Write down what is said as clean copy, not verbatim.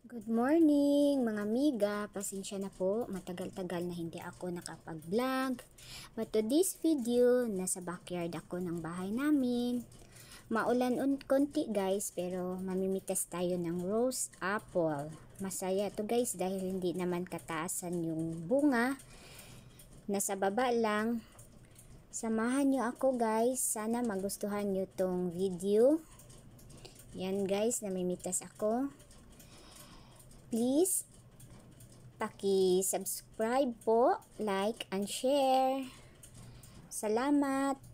Good morning mga amiga, pasensya na po, matagal-tagal na hindi ako nakapag-vlog. But to this video, nasa backyard ako ng bahay namin. Maulan konti guys, pero mamimitas tayo ng rose apple. Masaya to guys dahil hindi naman kataasan yung bunga. Nasa baba lang. Samahan nyo ako guys, sana magustuhan nyo tong video. Yan guys, namimitas ako. Please, paki-subscribe po, like and share. Salamat.